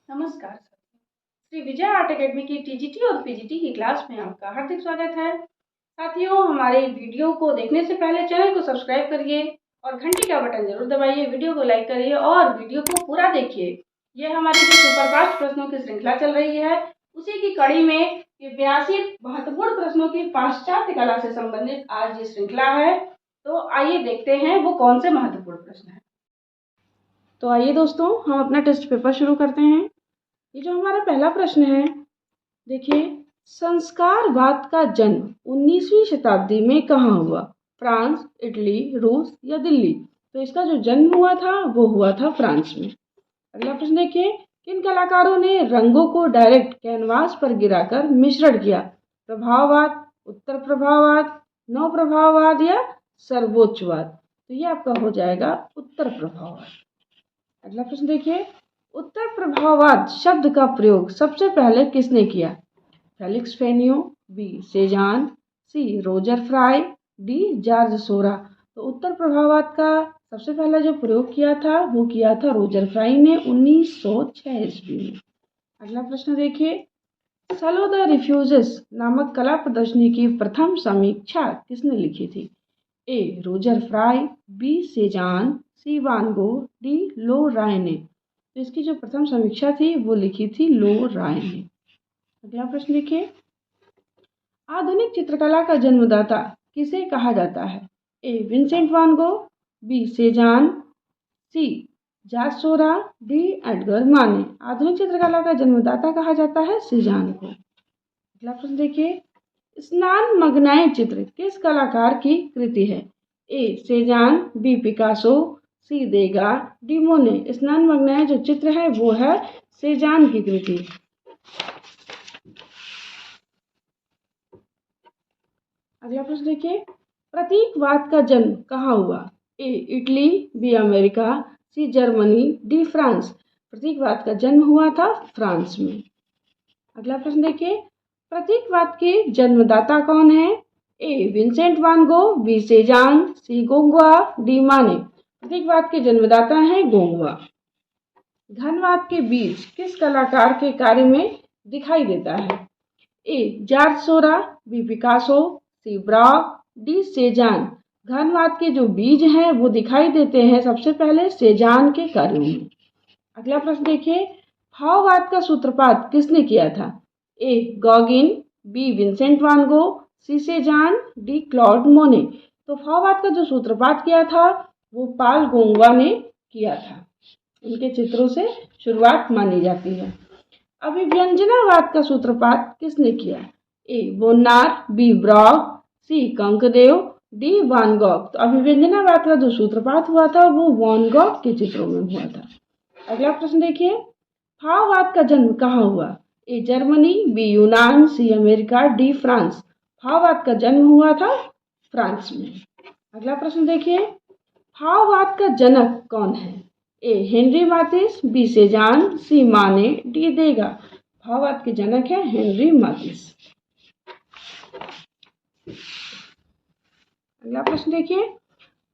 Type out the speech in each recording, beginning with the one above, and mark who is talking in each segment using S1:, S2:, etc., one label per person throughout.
S1: नमस्कार Shri Vijay art academy की TGT और पीजीटी की क्लास में आपका हार्दिक स्वागत है। साथियों, हमारे वीडियो को देखने से पहले चैनल को सब्सक्राइब करिए और घंटी का बटन जरूर दबाइए। वीडियो को लाइक करिए और वीडियो को पूरा देखिए। ये हमारी जो सुपरफास्ट प्रश्नों की श्रृंखला चल रही है, उसी की कड़ी में ये 82 महत्वपूर्ण प्रश्नों की पाश्चात्य कला से संबंधित आज ये श्रृंखला है। तो आइए देखते हैं वो कौन से महत्वपूर्ण प्रश्न है। तो आइए दोस्तों, हम अपना टेस्ट पेपर शुरू करते हैं। ये जो हमारा पहला प्रश्न है, देखिए, संस्कारवाद का जन्म 19वीं शताब्दी में कहाँ हुआ? फ्रांस, इटली, रूस या दिल्ली? तो इसका जो जन्म हुआ था वो हुआ था फ्रांस में। अगला प्रश्न देखिए, किन कलाकारों ने रंगों को डायरेक्ट कैनवास पर गिराकर मिश्रण किया? प्रभाववाद, उत्तर प्रभाववाद, नव प्रभाववाद या सर्वोच्चवाद? तो ये आपका हो जाएगा उत्तर प्रभाववाद। अगला प्रश्न देखिए, उत्तर प्रभाववाद शब्द का प्रयोग सबसे पहले किसने किया? फेलिक्स फेनियो, बी सेजान, सी रोजर फ्राई, डी जॉर्ज सोरा? तो उत्तर प्रभाववाद का सबसे पहला जो प्रयोग किया था वो किया था रोजर फ्राई ने 1906 ईस्वी में। अगला प्रश्न देखिए, सलो द रिफ्यूजेस नामक कला प्रदर्शनी की प्रथम समीक्षा किसने लिखी थी? ए रोजर फ्राई, बी सेजान, सी वान गो, डी लो राय ने? तो इसकी जो प्रथम समीक्षा थी वो लिखी थी लो राय ने। अगला प्रश्न देखिए, आधुनिक चित्रकला का जन्मदाता किसे कहा जाता है? ए विंसेंट वान गो, बी सेजान, सी जॉर्ज सोरा, डी एडगर माने? आधुनिक चित्रकला का जन्मदाता कहा जाता है सेजान को। अगला प्रश्न देखिए, स्नान मग्नाए चित्र किस कलाकार की कृति है? ए सेजान, बी पिकासो, सी देगा, डी मोने? स्नान मग्नाए जो चित्र है वो है सेजान की कृति। अगला प्रश्न देखिए, प्रतीकवाद का जन्म कहाँ हुआ? A Italy, B America, C Germany, D France? प्रतीकवाद का जन्म हुआ था फ्रांस में। अगला प्रश्न देखिए, प्रतीकवाद के जन्मदाता कौन है? ए विंसेंट वान गो, बी सेजान, सी गोंगवा, डी माने? प्रतीकवाद के जन्मदाता हैं गोंगवा। घनवाद के बीज किस कलाकार के कार्य में दिखाई देता है? A George Seurat, B Picasso, C Braque, D Cezanne? घनवाद के जो बीज हैं वो दिखाई देते हैं सबसे पहले सेजान के कार्यों में। अगला प्रश्न देखिए, भाववाद का सूत्रपात किसने किया था? ए गॉगिन, बी विंसेंट वान गो, सी सेजान, डी क्लॉड मोने? तो भाववाद का जो सूत्रपात किया था वो पाल गोंगवा ने किया था। उनके चित्रों से शुरुआत मानी जाती है। अभिव्यंजनावाद का सूत्रपात किसने किया? ए बोनार, बी ब्रॉग, सी कंकदेव, डी वान गॉग? तो अभिव्यंजनावाद का जो सूत्रपात हुआ था वो वान गॉग के चित्रों में हुआ था। अगला प्रश्न देखिए, भाववाद का जन्म कहाँ हुआ? ए जर्मनी, बी यूनान, सी अमेरिका, डी फ्रांस? भाववाद का जन्म हुआ था फ्रांस में। अगला प्रश्न देखिए, भाववाद का जनक कौन है? ए हेनरी मातिस, बी सेजान, सी माने, डी देगा? भाववाद के जनक है हेनरी मातिस। अगला प्रश्न देखिए,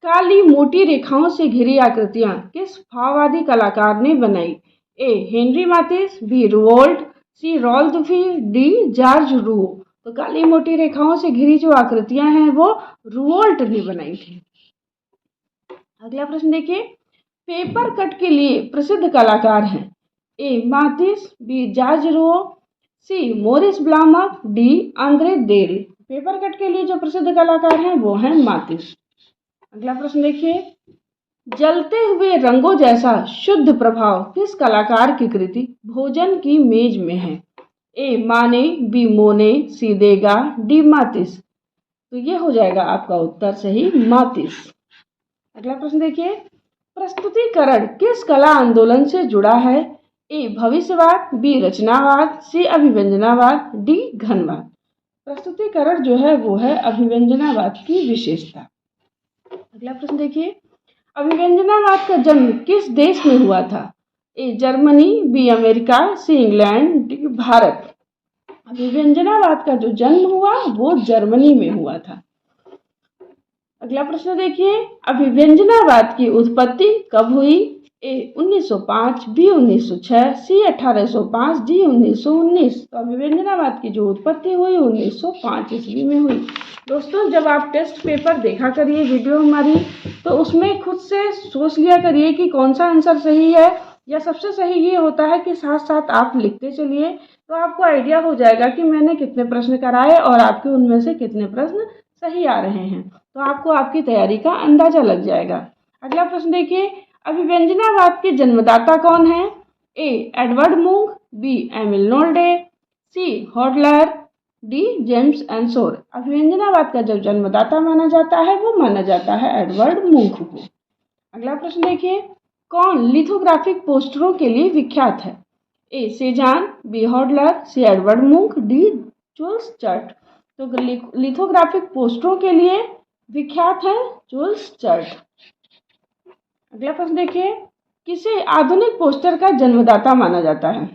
S1: काली मोटी रेखाओं से घिरी आकृतियां किस भाववादी कलाकार ने बनाई? A Henry मातिस, B रुवोल्ट, C रॉल्दफी, D George रूओ? तो काली मोटी रेखाओं से घिरी जो आकृतियां हैं वो रुवोल्ट ने बनाई थी। अगला प्रश्न देखिए, पेपर कट के लिए प्रसिद्ध कलाकार हैं? ए मातिस, बी जॉर्ज रूओ, सी मोरिस ब्लामक, डी आंद्रे देल? पेपर कट के लिए जो प्रसिद्ध कलाकार हैं वो हैं मातिस। अगला प्रश्न देखिए, जलते हुए रंगों जैसा शुद्ध प्रभाव किस कलाकार की कृति भोजन की मेज में है? ए माने, बी मोने, सी देगा, डी मातिस? तो ये हो जाएगा आपका उत्तर सही, मातिस। अगला प्रश्न देखिए, प्रस्तुतिकरण किस कला आंदोलन से जुड़ा है? ए भविष्यवाद, बी रचनावाद, सी अभिव्यंजनावाद, डी घनवाद? प्रस्तुतिकरण जो है वो है अभिव्यंजनावाद की विशेषता। अगला प्रश्न देखिए, अभिव्यंजनावाद का जन्म किस देश में हुआ था? A Germany, B America, C England, D Bharat? अभिव्यंजनावाद का जो जन्म हुआ वो जर्मनी में हुआ था। अगला प्रश्न देखिए, अभिव्यंजनावाद की उत्पत्ति कब हुई? ए 1905, बी 1906, सी 1805, डी 1919। तो अभिव्यंजनावाद की जो उत्पत्ति हुई 1905 ईस्वी में हुई। दोस्तों, जब आप टेस्ट पेपर देखा करिए वीडियो हमारी, तो उसमें खुद से सोच लिया करिए कि कौन सा आंसर सही है, या सबसे सही ये होता है कि साथ साथ आप लिखते चलिए, तो आपको आइडिया हो जाएगा कि मैंने कितने प्रश्न कराए और आपके उनमें से कितने प्रश्न सही आ रहे हैं। तो आपको आपकी तैयारी का अंदाजा लग जाएगा। अगला प्रश्न देखिए, अभिव्यंजनावाद के जन्मदाता कौन है? ए एडवर्ड मूंग, बी एमिल नोल्डे, सी हॉडलर, डी जेम्स एंसोर। अभिव्यंजनावाद का जो जन्मदाता माना जाता है वो माना जाता है एडवर्ड मूंग को। अगला प्रश्न देखिए, कौन लिथोग्राफिक पोस्टरों के लिए विख्यात है? ए सेजान, बी हॉडलर, सी Edvard Munch, D Joule's chert. तो लिथोग्राफिक पोस्टरों के लिए विख्यात है जुल्स चर्ट। अगला प्रश्न देखिए, किसे आधुनिक पोस्टर का जन्मदाता माना जाता है?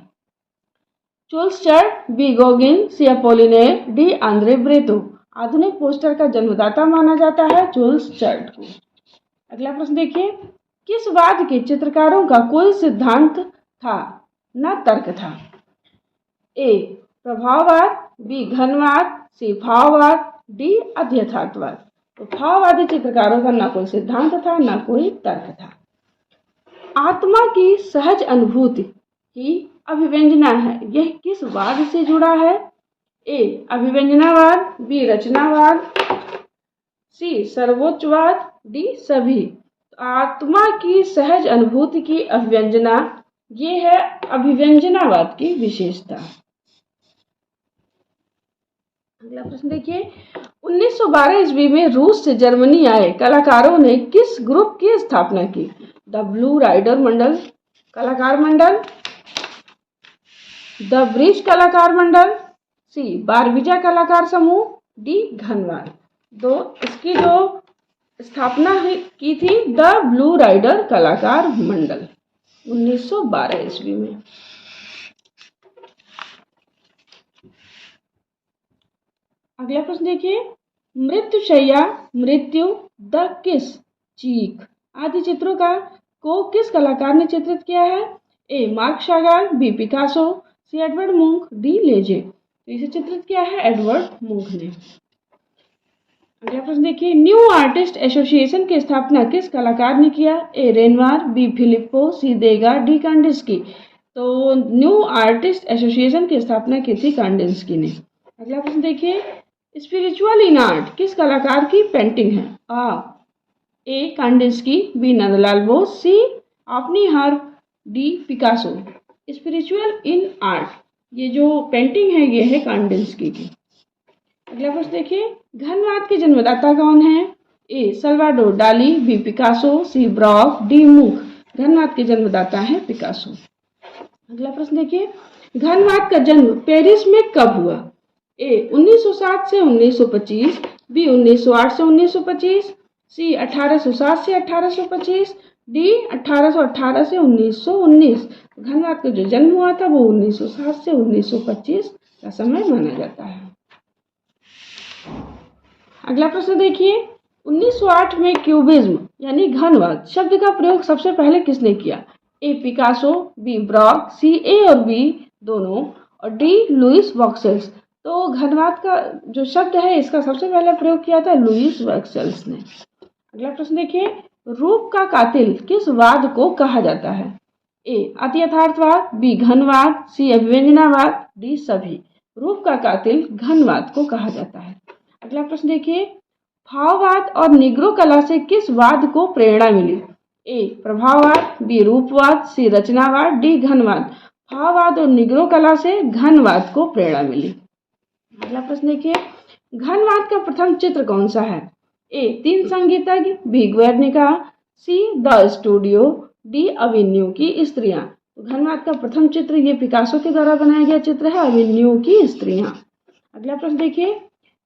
S1: जुल्स चर्ट, बी गोगिन, सी अपोलिनेर, डी आंद्रे ब्रेतो। आधुनिक पोस्टर का जन्मदाता माना जाता है जुल्स चर्ट को। अगला प्रश्न देखिए, किस वाद के चित्रकारों का कोई सिद्धांत था न तर्क था? ए प्रभाववाद, बी घनवाद, सी भाववाद, डी अध्यथार्थवाद। तो भाववादी चित्रकारों का ना कोई सिद्धांत था ना कोई तर्क था। आत्मा की सहज अनुभूति ही अभिव्यंजना है, यह किस वाद से जुड़ा है? ए अभिव्यंजनावाद, बी रचनावाद, सी सर्वोच्चवाद, डी सभी। आत्मा की सहज अनुभूति की अभिव्यंजना, ये है अभिव्यंजनावाद की विशेषता। अगला प्रश्न देखिए, 1912 ईस्वी में रूस से जर्मनी आए कलाकारों ने किस ग्रुप की स्थापना की? द ब्लू राइडर मंडल कलाकार मंडल, द ब्रिज कलाकार मंडल, सी बारविजा कलाकार समूह, डी घनवाद। दो इसकी जो स्थापना की थी द ब्लू राइडर कलाकार मंडल 1912 ईस्वी में। अगला प्रश्न देखिए, मृत्युशैया, मृत्यु, द किस, चीख आदि चित्रों को किस कलाकार ने चित्रित किया है? A Marc Chagall, B Picasso, C Edvard Munch, D Leger. तो इसे चित्रित किया है एडवर्ड मूंग ने। अगला प्रश्न देखिए, न्यू आर्टिस्ट एसोसिएशन की स्थापना किस कलाकार ने किया? ए रेनवार, बी फिलिप्पो, सी देगा, डी कांडिंस्की। तो न्यू आर्टिस्ट एसोसिएशन की स्थापना की थी कांडिंस्की ने। अगला प्रश्न देखिए, स्पिरिचुअल इन आर्ट किस कलाकार की पेंटिंग है? A Kandinsky, B Nandalal Bose, C ऑपनिहार, D Picasso. Spiritual in art ये जो पेंटिंग है ये है कांडिंस्की की। अगला प्रश्न देखिए, घनवाद के जन्मदाता कौन है? ए सल्वाडोर डाली, B Picasso, C Braque, D मूक। घनवाद के जन्मदाता है पिकासो। अगला प्रश्न देखिए, घनवाद का जन्म पेरिस में कब हुआ? ए 1907 से 1925, बी 1908 से 1925, सी 1807 से 1825, डी 1818 से 1919। घनवाद का जो जन्म हुआ था वो 1907 से 1925 का समय माना जाता है। अगला प्रश्न देखिए, 1908 में क्यूबिज्म यानी घनवाद शब्द का प्रयोग सबसे पहले किसने किया? ए पिकासो, बी ब्रॉक, सी ए और बी दोनों, और डी लुइस वॉक्सेल्स। तो घनवाद का जो शब्द है इसका सबसे पहले प्रयोग किया था लुइस वॉक्सेल्स ने। अगला प्रश्न देखिए, रूप का कातिल किस वाद को कहा जाता है? ए अत्यथार्थवाद, बी घनवाद, सी अभिव्यंजनावाद, डी सभी। रूप का कातिल घनवाद को कहा जाता है। अगला प्रश्न देखिए, भाववाद और निग्रो कला से किस वाद को प्रेरणा मिली? ए प्रभाववाद, बी रूपवाद, सी रचनावाद, डी घनवाद। भाववाद और निग्रो कला से घनवाद को प्रेरणा मिली। अगला प्रश्न देखिए, घनवाद का प्रथम चित्र कौन सा है? ए तीन संगीतज्ञ, B Guernica, C the studio, D Avignon की स्त्रियां। तो घनवाद का प्रथम चित्र ये पिकासो के द्वारा बनाया गया चित्र है अविन्यू की स्त्रियां। अगला प्रश्न देखिए,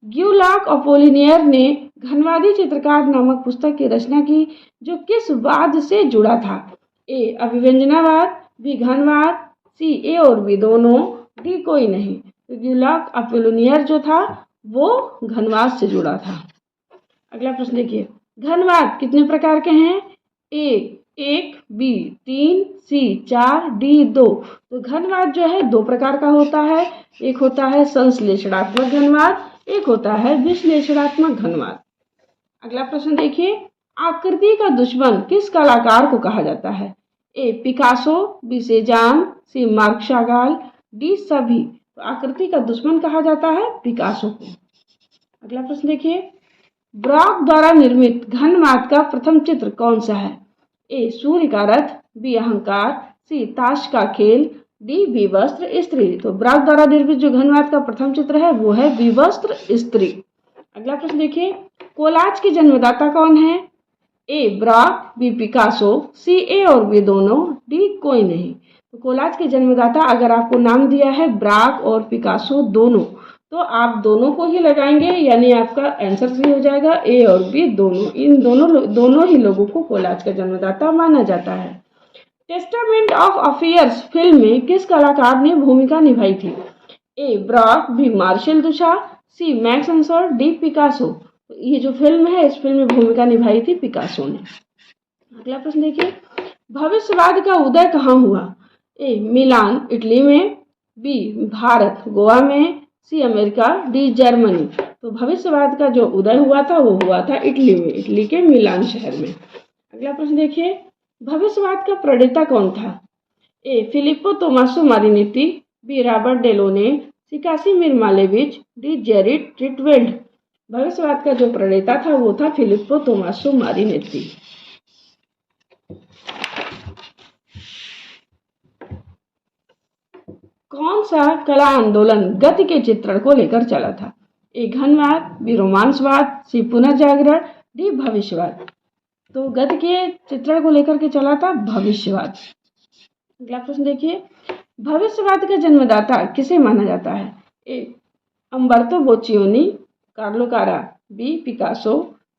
S1: ग्यूलाक अपोलिनियर ने घनवादी चित्रकार नामक पुस्तक की रचना की जो किस वाद से जुड़ा था? ए अभिव्यंजनावाद, बी घनवाद, सी ए और बी दोनों, डी कोई नहीं। तो ग्यूलाक अपोलिनियर जो था वो घनवाद से जुड़ा था। अगला प्रश्न देखिए, घनवाद कितने प्रकार के हैं? ए 1, बी 3, सी 4, डी 2। तो घनवाद जो है दो प्रकार का होता है, एक होता है संश्लेषणात्मक घनवाद, एक होता है विश्लेषणात्मक घनवाद। अगला प्रश्न देखिए, आकृति का दुश्मन किस कलाकार को कहा जाता है? A Picasso, B Cezanne, C Marc Chagall, D सभी। तो आकृति का दुश्मन कहा जाता है पिकासो को। अगला प्रश्न देखिए, ब्रॉक द्वारा निर्मित घनवाद का प्रथम चित्र कौन सा है? ए सूर्य का रथ, बी अहंकार, सी ताश का खेल, डी विवस्त्र स्त्री। तो ब्रॉक द्वारा निर्मित जो घनवाद का प्रथम चित्र है वो है विवस्त्र स्त्री। अगला प्रश्न देखिए, कोलाज के जन्मदाता कौन है? ए ब्रॉक, बी पिकासो, सी ए और बी दोनों, डी कोई नहीं। तो कोलाज के जन्मदाता अगर आपको नाम दिया है ब्रॉक और पिकासो दोनों, तो आप दोनों को ही लगाएंगे, यानी आपका आंसर सही हो जाएगा। ए और बी दोनों, इन दोनों ही लोगों को कोलाज का जन्मदाता माना जाता है। टेस्टामेंट ऑफ अफेयर्स फिल्म में किस कलाकार ने भूमिका निभाई थी? ए Brock, B martial दुशा, C Max answer, D Picasso. तो ये जो फिल्म है इस फिल्म में भूमिका निभाई थी पिकासो ने। अगला प्रश्न देखिए, भविष्यवाद का उदय कहाँ हुआ? ए मिलान इटली में, बी भारत गोवा में, सी अमेरिका, डी जर्मनी। तो भविष्यवाद का जो उदय हुआ था वो हुआ था इटली में, इटली के मिलान शहर में। अगला प्रश्न देखिए, भविष्यवाद का प्रणेता कौन था? ए फिलिप्पो तोमासो मारिनेत्ती, बी रॉबर्ट डेलोने, सी कासिमिर मालेविच, डी जेरिट रिटवेल्ड। भविष्यवाद का जो प्रणेता था वो था फिलिप्पो तोमासो मारिनेत्ती। कौन सा कला आंदोलन गति के चित्रण को लेकर चला था? ए घनवाद, बी रोमांसवाद, सी पुनर्जागरण, डी भविष्यवाद। तो गति के चित्रण को लेकर के चला था भविष्यवाद। अगला प्रश्न देखिए, भविष्यवाद का जन्मदाता किसे माना जाता है? ए अम्बर्तो बोचियोनी, कार्लो कारा, बी पिकासो,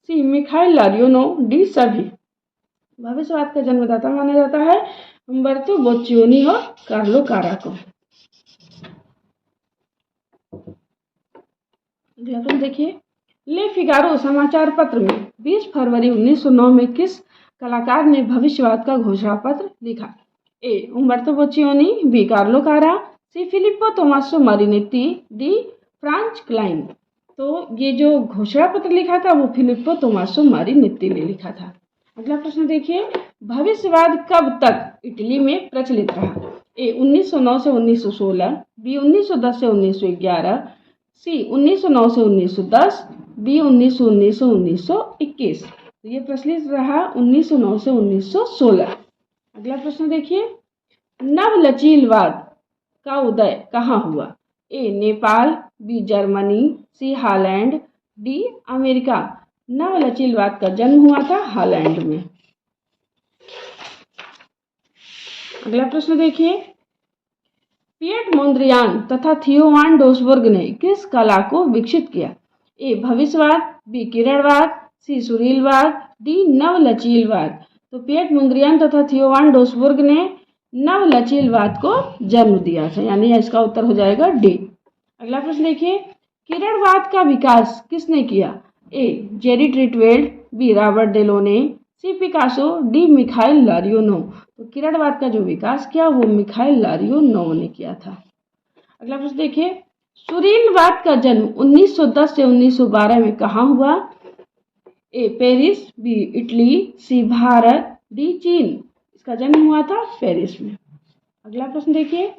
S1: सी मिखाइल लारियोनो, डी सभी। भविष्यवाद का जन्मदाता माना जाता है अम्बर्तो बोचियोनी और कार्लो कारा को। अगला प्रश्न देखिए, ले फिगारो समाचार पत्र में 20 फरवरी 1909 में किस कलाकार ने भविष्यवाद का घोषणा पत्र लिखा? ए उम्बर्तो बोचियोनी, B Carlo Carra, C Filippo Tommaso Marinetti, D Franz Kline. तो ये जो घोषणा पत्र लिखा था वो फिलिप्पो तोमासो मारिनेत्ती ने लिखा था। अगला प्रश्न देखिए, भविष्यवाद कब तक इटली में प्रचलित रहा? ए 1909 से 1916, बी 1910 से 1911, सी 1909 से 1910, बी 1919 से 1921। तो ये प्रचलित रहा 1909 से 1916। अगला प्रश्न देखिए, नवलचीलवाद का उदय कहाँ हुआ? ए नेपाल, बी जर्मनी, सी हॉलैंड, डी अमेरिका। नवलचीलवाद का जन्म हुआ था हॉलैंड में। अगला प्रश्न देखिए, पिएट मोंद्रियान तथा थियो वान डोसबर्ग ने किस कला को विकसित किया? ए भविष्यवाद, बी किरणवाद, सी सुरीलवाद, डी नवलचीलवाद। तो पिएट मोंद्रियान तथा थियो वान डोसबर्ग ने नवलचीलवाद को जन्म दिया था, यानी इसका उत्तर हो जाएगा डी। अगला प्रश्न देखिए, किरणवाद का विकास किसने किया? ए जेरिट रिटवेल्ड, बी रॉबर्ट डेलोने, सी पिकासो, डी मिखाइल लारियोनो। तो किरणवाद का जो विकास किया वो मिखाइल लारियोनो ने किया था। अगला प्रश्न देखिए, सुरीलवाद का जन्म 1910 से 1912 में कहाँ हुआ? A Paris, B Italy, C Bharat, D चीन। इसका जन्म हुआ था पेरिस में। अगला प्रश्न देखिए,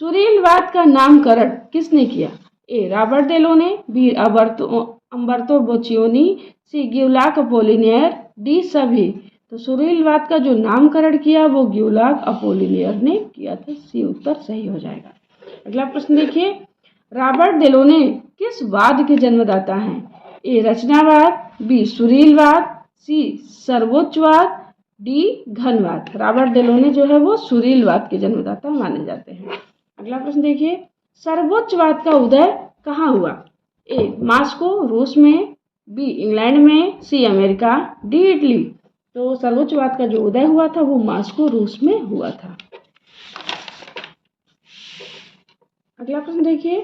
S1: सुरीलवाद का नामकरण किसने किया? ए रॉबर्ट डेलोने, बी अम्बर्तो बोचियोनी, सी गियुलाक अपोलिनेयर, डी सभी। तो सुरीलवाद का जो नामकरण किया वो गियुलाक अपोलिनेयर ने किया था। सी उत्तर सही हो जाएगा। अगला प्रश्न देखिए, रॉबर्ट डेलोने किस वाद के जन्मदाता हैं? ए रचनावाद, बी सुरीलवाद, सी सर्वोच्चवाद, डी घनवाद। रॉबर्ट डेलोने जो है वो सुरीलवाद के जन्मदाता माने जाते हैं। अगला प्रश्न देखिए, सर्वोच्चवाद का उदय कहाँ हुआ? ए मास्को रूस में, बी इंग्लैंड में, सी अमेरिका, डी इटली। तो सर्वोच्चवाद का जो उदय हुआ था वो मास्को रूस में हुआ था। अगला प्रश्न देखिए,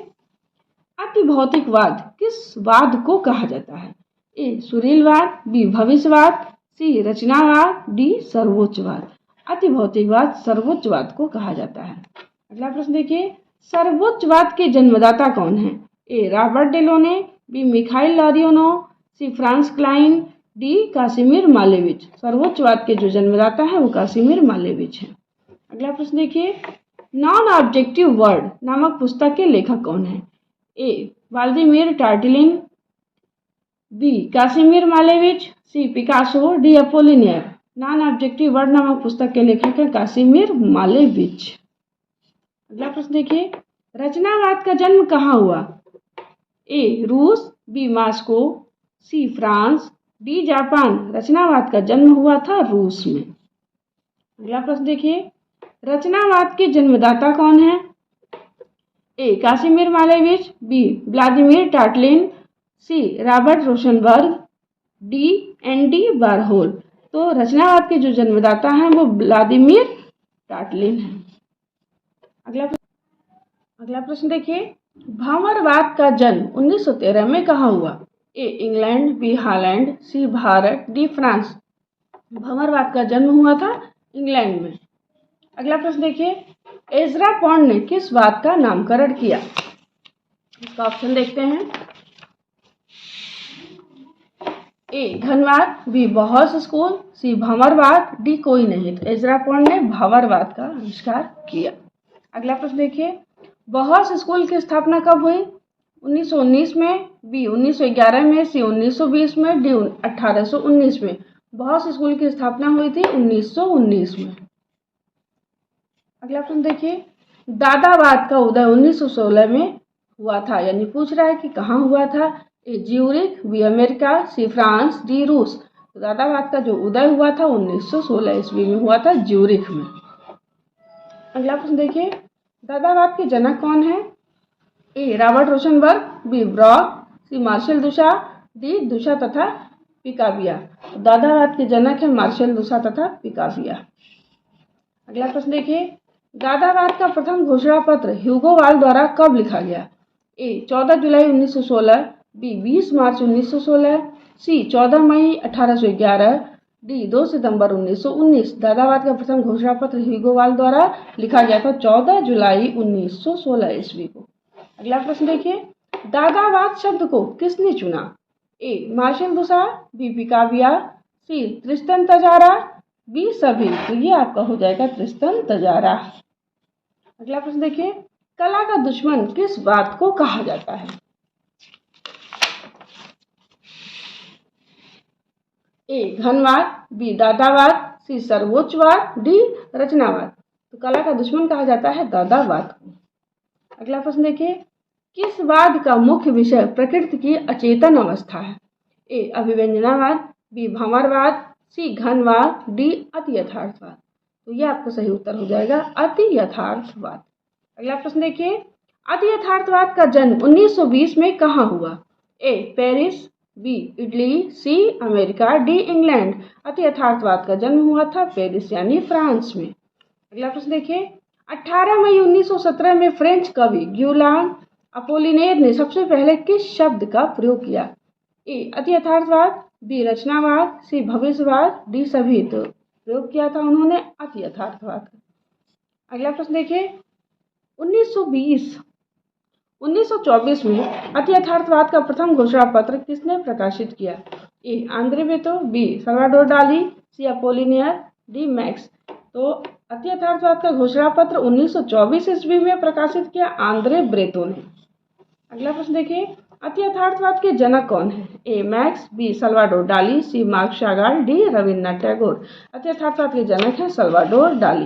S1: अतिभौतिकवाद किस वाद को कहा जाता है? ए सुरीलवाद, बी भविष्यवाद, सी रचनावाद, डी सर्वोच्चवाद। अति भौतिकवाद सर्वोच्चवाद को कहा जाता है। अगला प्रश्न देखिए, सर्वोच्चवाद के जन्मदाता कौन है? A Robert Delaunay, B Mikhail Larionov, C Franz Kline, D Kazimir Malevich. सर्वोच्चवाद के जो जन्मदाता है वो कासिमिर मालेविच है। अगला प्रश्न देखिए, नॉन ऑब्जेक्टिव वर्ड नामक पुस्तक के लेखक कौन है? A Vladimir Tatlin, B Kazimir Malevich, C Picasso, D Apollinaire. Non objective world नामक पुस्तक के लेखक है कासिमिर मालेविच। अगला प्रश्न देखिए, रचनावाद का जन्म कहाँ हुआ? ए रूस, B Moscow, C France, D Japan. रचनावाद का जन्म हुआ था रूस में। अगला प्रश्न देखिए, रचनावाद के जन्मदाता कौन है? A Kazimir Malevich, B Vladimir Tatlin, C Robert Rauschenberg, D Andy Warhol. तो रचनावाद के जो जन्मदाता हैं वो व्लादिमीर टार्टिलिन है। अगला प्रश्न देखिए, भंवरवाद का जन्म 1913 में कहाँ हुआ? A England, B Holland, C Bharat, D France. भंवरवाद का जन्म हुआ था इंग्लैंड में। अगला प्रश्न देखिए, एजरा पॉन्ड ने किस वाद का नामकरण किया? इसका ऑप्शन देखते हैं। ए घनवाद, बी बॉहस स्कूल, सी भंवरवाद, डी कोई नहीं। तो एजरा पॉन्ड ने भंवरवाद का आविष्कार किया। अगला प्रश्न देखिए, बॉहस स्कूल की स्थापना कब हुई? 1919 में, बी 1911 में, सी 1920 में, डी 1819 में। बॉहस स्कूल की स्थापना हुई थी 1919 में। अगला प्रश्न देखिए, दादावाद का उदय 1916 में हुआ था, यानी पूछ रहा है कि कहाँ हुआ था? A Zurich, B America, C France, D रूस। तो दादावाद का जो उदय हुआ था 1916 ईस्वी में हुआ था ज्यूरिख में। अगला प्रश्न देखिए, दादावाद के जनक कौन है? A Robert रोशनबर्ग, B Brock, C martial दुशा, D दुशा तथा पिकाविया। दादावाद के जनक है मार्शल दुशा तथा पिकाविया। अगला प्रश्न देखिए, दादावाद का प्रथम घोषणा पत्र ह्यूगो बॉस द्वारा कब लिखा गया? ए 14 जुलाई 1916, बी 20 मार्च 1916, सी 14 मई 1811, डी 2 सितंबर 1919। दादावाद का प्रथम घोषणा पत्र ह्यूगो बॉस द्वारा लिखा गया था 14 जुलाई 1916 ईस्वी को। अगला प्रश्न देखिए, दादावाद शब्द को किसने चुना? ए मार्शल दुशा, बी पिकाविया, सी त्रिस्तन तजारा, बी सभी। तो ये आपका हो जाएगा त्रिस्तन तजारा। अगला प्रश्न देखिए, कला का दुश्मन किस बात को कहा जाता है? ए घनवाद, बी दादावाद, सी सर्वोच्चवाद, डी रचनावाद। तो कला का दुश्मन कहा जाता है दादावाद को। अगला प्रश्न देखिए, किस वाद का मुख्य विषय प्रकृति की अचेतन अवस्था है? ए अभिव्यंजनावाद, बी भंवरवाद, सी घनवाद, डी अति यथार्थवाद। तो यह आपका सही उत्तर हो जाएगा अति यथार्थवाद। अगला प्रश्न देखिए, अति यथार्थवाद का जन्म 1920 में कहाँ हुआ? A Paris, B Italy, C America, D England. अति यथार्थवाद का जन्म हुआ था पेरिस यानी फ्रांस में। अगला प्रश्न देखिए, 18 मई 1917 में फ्रेंच कवि ग्यूलान अपोलिनेर ने सबसे पहले किस शब्द का प्रयोग किया? ए अति यथार्थवाद, बी रचनावाद, सी भविष्यवाद, डी सभी। तो प्रयोग किया था उन्होंने अति यथार्थवाद। अगला प्रश्न देखिए, 1924 में अति यथार्थवाद का प्रथम घोषणा पत्र किसने प्रकाशित किया? ए आंद्रे बेतो, बी सल्वाडोर डाली, सी अपोलिनियर, डी मैक्स। तो अति यथार्थवाद का घोषणा पत्र 1924 ईस्वी में प्रकाशित किया आंद्रे ब्रेतो ने। अगला प्रश्न देखिए, अति यथार्थवाद के जनक कौन है? ए max, B Salvador Dali, C Marc Chagall, D Rabindranath Tagore. अति यथार्थवाद के जनक है सल्वाडोर डाली।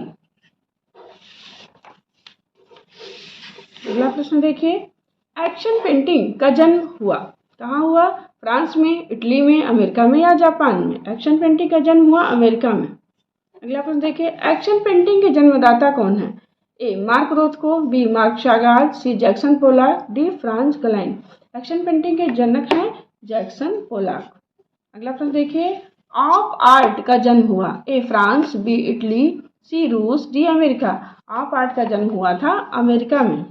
S1: अगला प्रश्न देखिए, एक्शन पेंटिंग का जन्म हुआ कहाँ हुआ? फ्रांस में, इटली में, अमेरिका में या जापान में? एक्शन पेंटिंग का जन्म हुआ अमेरिका में। अगला प्रश्न देखिए, एक्शन पेंटिंग के जन्मदाता कौन है? A Mark Rothko, B Marc Chagall, C Jackson Pollock, D Franz Kline. Action painting के जनक हैं जैक्सन पोलाक। अगला प्रश्न देखिए, ऑफ आर्ट का जन्म हुआ? ए फ्रांस, बी इटली, सी रूस, डी अमेरिका। ऑफ आर्ट का जन्म हुआ था अमेरिका में।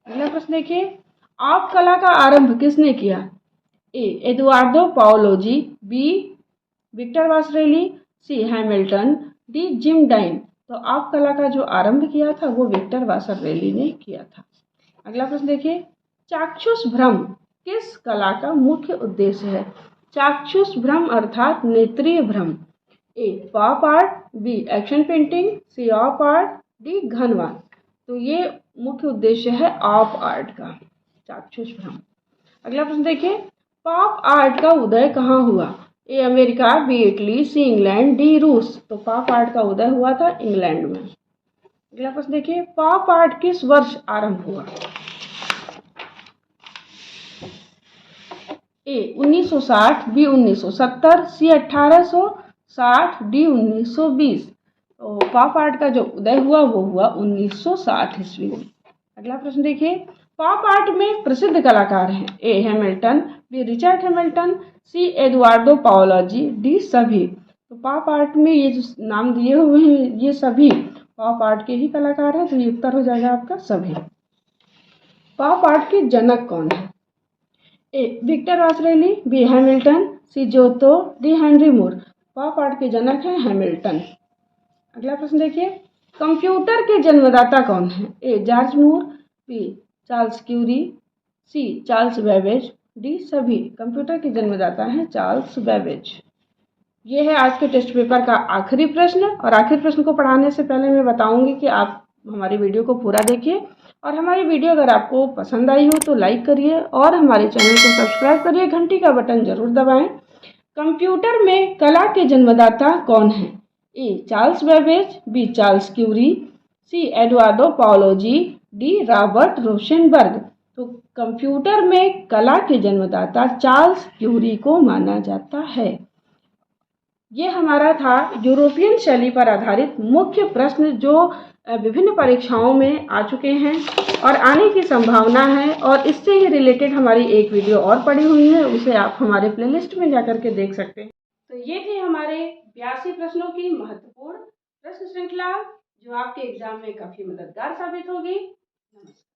S1: अगला प्रश्न देखिए, ऑफ कला का आरंभ किसने किया? ए एदुआर्दो पाओलोजी, बी विक्टर वासरेली, सी हैमिल्टन, डी जिम डाइन। तो आप कला का जो आरंभ किया था वो विक्टर वासरेली ने किया था। अगला प्रश्न देखिए, चाक्षुष भ्रम किस कला का मुख्य उद्देश्य है? चाक्षुष भ्रम अर्थात नेत्रीय भ्रम। A pop art, B action painting, C op art, D घनवाद। तो ये मुख्य उद्देश्य है ऑफ आर्ट का, चाक्षुष भ्रम। अगला प्रश्न देखिए, पॉप आर्ट का उदय कहाँ हुआ? A America, B Italy, C England, D रूस। तो पॉप आर्ट का उदय हुआ था इंग्लैंड में। अगला प्रश्न देखिए, पॉप आर्ट किस वर्ष आरंभ हुआ? ए 1960, बी 1970, सी 1860, डी 1920। तो पॉप आर्ट का जो उदय हुआ वो हुआ 1960 ईस्वी में। अगला प्रश्न देखिए, पॉप आर्ट में प्रसिद्ध कलाकार हैं? ए हैमिल्टन, बी रिचर्ड हैमिल्टन, सी एडुआर्डो पाओलोजी, डी सभी। तो पॉप आर्ट में ये जो नाम दिए हुए हैं ये सभी पॉप आर्ट के ही कलाकार हैं, तो ये उत्तर हो जाएगा आपका सभी। पॉप आर्ट के जनक कौन है? ए विक्टर वासरेली, बी हैमिल्टन, सी जोतो, डी हेनरी मूर। पॉप आर्ट के जनक हैं हैमिल्टन। अगला प्रश्न देखिए, कंप्यूटर के जन्मदाता कौन है? A George Moore, B Charles Curie, C Charles Babbage, D सभी। कंप्यूटर के जन्मदाता हैं चार्ल्स बेबेज। ये है आज के टेस्ट पेपर का आखिरी प्रश्न। और आखिरी प्रश्न को पढ़ाने से पहले मैं बताऊंगी कि आप हमारी वीडियो को पूरा देखिए, और हमारी वीडियो अगर आपको पसंद आई हो तो लाइक करिए और हमारे चैनल को सब्सक्राइब करिए, घंटी का बटन जरूर दबाएं। कंप्यूटर में कला के जन्मदाता कौन है? A Charles Babbage, B Charles Curie, C Eduardo Paolozzi, D Robert Rauschenberg. तो कंप्यूटर में कला के जन्मदाता चार्ल्स क्यूरी को माना जाता है। ये हमारा था यूरोपियन शैली पर आधारित मुख्य प्रश्न जो विभिन्न परीक्षाओं में आ चुके हैं और आने की संभावना है, और इससे ही रिलेटेड हमारी एक वीडियो और पड़ी हुई है, उसे आप हमारे प्लेलिस्ट में जाकर के देख सकते हैं। तो ये थे हमारे 82 प्रश्नों की महत्वपूर्ण प्रश्न श्रृंखला जो आपके एग्जाम में काफ़ी मददगार साबित होगी। नमस्कार।